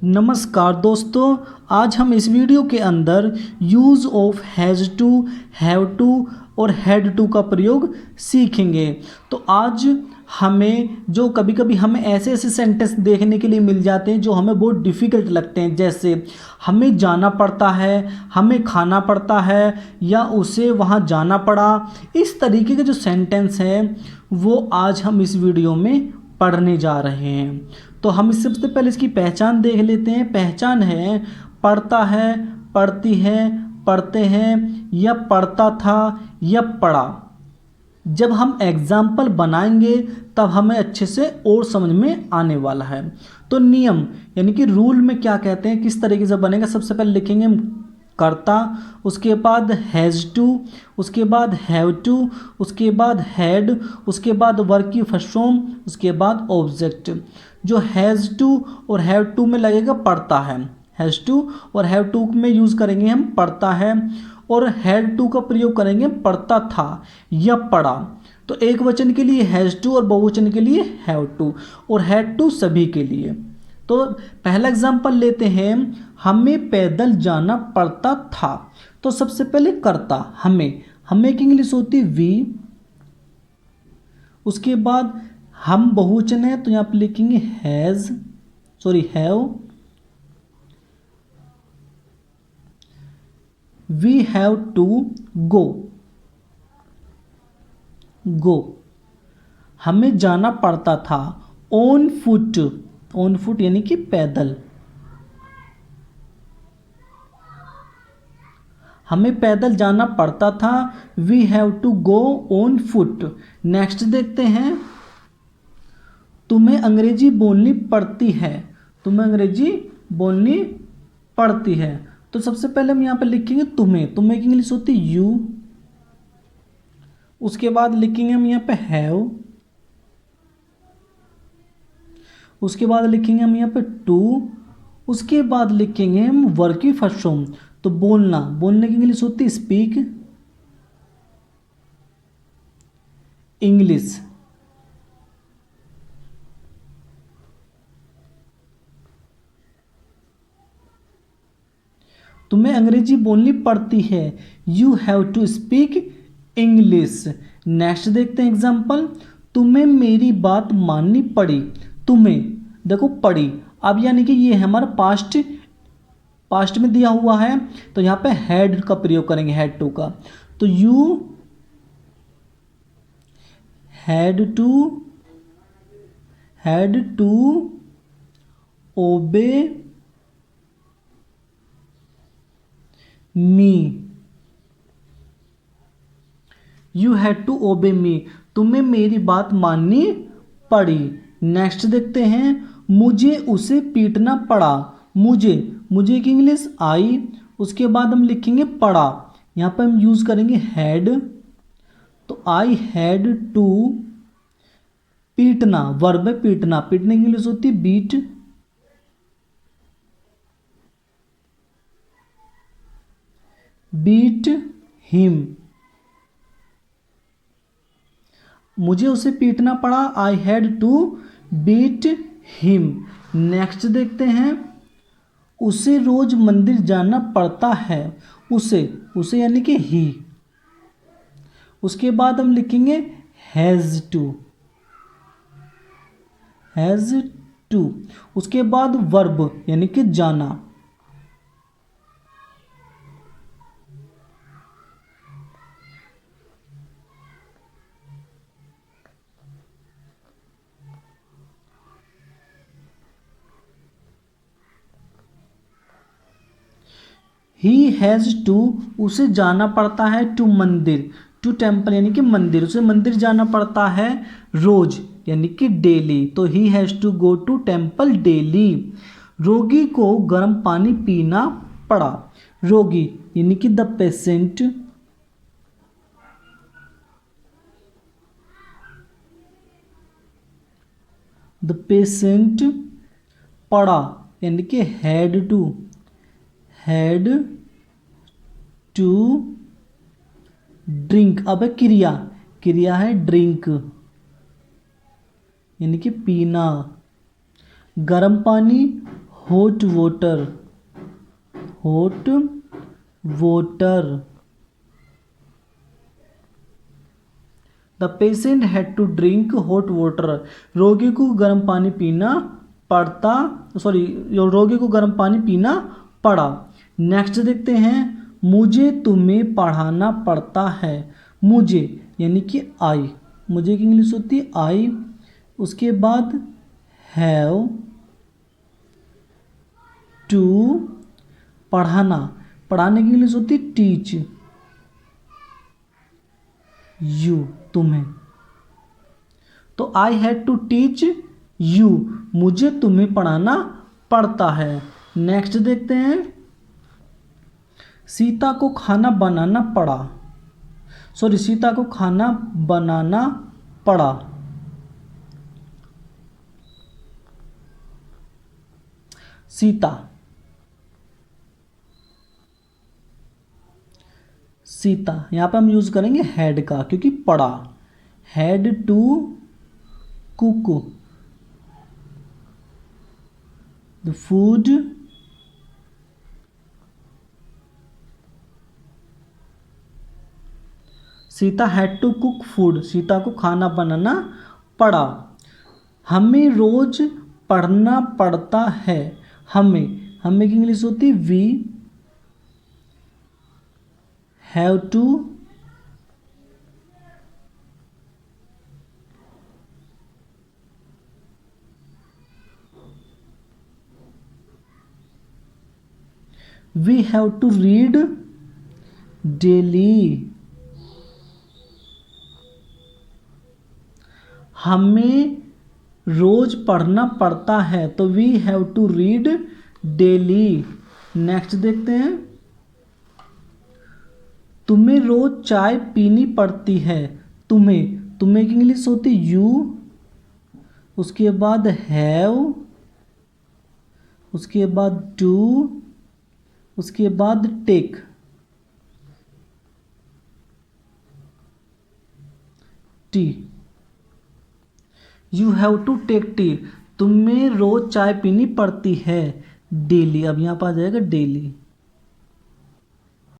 नमस्कार दोस्तों, आज हम इस वीडियो के अंदर use of has to, have to और हैड टू का प्रयोग सीखेंगे। तो आज हमें जो कभी कभी हमें ऐसे ऐसे सेंटेंस देखने के लिए मिल जाते हैं जो हमें बहुत डिफ़िकल्ट लगते हैं, जैसे हमें जाना पड़ता है, हमें खाना पड़ता है या उसे वहाँ जाना पड़ा। इस तरीके के जो सेंटेंस हैं वो आज हम इस वीडियो में पढ़ने जा रहे हैं। तो हम इससे सबसे पहले इसकी पहचान देख लेते हैं। पहचान है पढ़ता है, पढ़ती है, पढ़ते हैं या पढ़ता था या पढ़ा। जब हम एग्जाम्पल बनाएंगे तब हमें अच्छे से और समझ में आने वाला है। तो नियम यानी कि रूल में क्या कहते हैं, किस तरीके से बनेगा। सबसे पहले लिखेंगे हम करता, उसके बाद हैज़ टू, उसके बाद हैव टू, उसके बाद हैड, उसके बाद वर्ब की फर्स्ट फॉर्म, उसके बाद ऑब्जेक्ट। जो हैज़ टू और हैव टू में लगेगा पढ़ता है, हैज़ टू और हैव टू में यूज़ करेंगे हम पढ़ता है, और हैड टू का प्रयोग करेंगे पढ़ता था या पढ़ा। तो एक वचन के लिए हैज़ टू और बहुवचन के लिए हैव टू और हैड टू सभी के लिए। तो पहला एग्जांपल लेते हैं, हमें पैदल जाना पड़ता था। तो सबसे पहले करता, हमें की इंग्लिश होती वी। उसके बाद हम बहुवचन है तो यहाँ पे लिखेंगे have. We have to go. हमें जाना पड़ता था ऑन फुट यानी कि पैदल। हमें पैदल जाना पड़ता था, we have to go on foot. Next देखते हैं, तुम्हें अंग्रेजी बोलनी पड़ती है। तुम्हें अंग्रेजी बोलनी पड़ती है। तो सबसे पहले हम यहाँ पे लिखेंगे तुम्हें की इंग्लिश होती है यू। उसके बाद लिखेंगे हम यहाँ पे हैव। उसके बाद लिखेंगे हम यहाँ पे टू। उसके बाद लिखेंगे हम वर्ब की फर्स्ट फॉर्म। तो बोलने की इंग्लिश होती है स्पीक इंग्लिश। तुम्हें अंग्रेजी बोलनी पड़ती है, you have to speak English. Next देखते हैं एग्जाम्पल, तुम्हें मेरी बात माननी पड़ी। तुम्हें देखो पड़ी, अब यानी कि ये है हमारा पास्ट में दिया हुआ है, तो यहाँ पे हैड का प्रयोग करेंगे, हैड टू का। तो you had to obey me. You had to obey मी, तुम्हें मेरी बात माननी पड़ी। नेक्स्ट देखते हैं, मुझे उसे पीटना पड़ा। मुझे की इंग्लिश आई। उसके बाद हम लिखेंगे पड़ा, यहाँ पर हम यूज़ करेंगे हैड। तो आई हैड टू, पीटना वर्ब है पीटने की इंग्लिश होती है बीट हिम। मुझे उसे पीटना पड़ा, I had to beat him. Next देखते हैं, उसे रोज मंदिर जाना पड़ता है। उसे यानी कि ही। उसके बाद हम लिखेंगे हैज़ टू। उसके बाद वर्ब यानी कि जाना। ही हैज़ टू, उसे जाना पड़ता है टू मंदिर, टू टेम्पल यानी कि मंदिर। उसे मंदिर जाना पड़ता है रोज यानी कि डेली। तो he has to go to temple daily. रोगी को गर्म पानी पीना पड़ा। रोगी यानी कि द पेशेंट। पड़ा यानी कि हैड टू ड्रिंक। अब क्रिया है ड्रिंक यानी कि पीना। गर्म पानी hot water, hot water. The patient had to drink hot water. रोगी को गर्म पानी पीना पड़ता, रोगी को गर्म पानी पीना पड़ा। नेक्स्ट देखते हैं, मुझे तुम्हें पढ़ाना पड़ता है। मुझे यानी कि आई, मुझे की इंग्लिश होती है आई। उसके बाद हैव टू, पढ़ाना, पढ़ाने की इंग्लिश होती है टीच। यू, तुम्हें, तो I had to teach you, मुझे तुम्हें पढ़ाना पड़ता है। नेक्स्ट देखते हैं, सीता को खाना बनाना पड़ा। सीता को खाना बनाना पड़ा। सीता, सीता यहाँ पे हम यूज करेंगे हैड का, क्योंकि पड़ा। Had to cook the food Sita had to cook food, Sita को खाना बनाना पड़ा। हमें रोज पढ़ना पड़ता है। हमें, हमें की इंग्लिश होती है we have to read daily. हमें रोज पढ़ना पड़ता है, तो we have to read daily. Next देखते हैं, तुम्हें रोज चाय पीनी पड़ती है। तुम्हें, तुम्हें की इंग्लिश होती यू, उसके बाद हैव, उसके बाद टू, उसके बाद take. Tea, you have to take tea, तुम्हें रोज चाय पीनी पड़ती है डेली। अब यहाँ पर आ जाएगा डेली।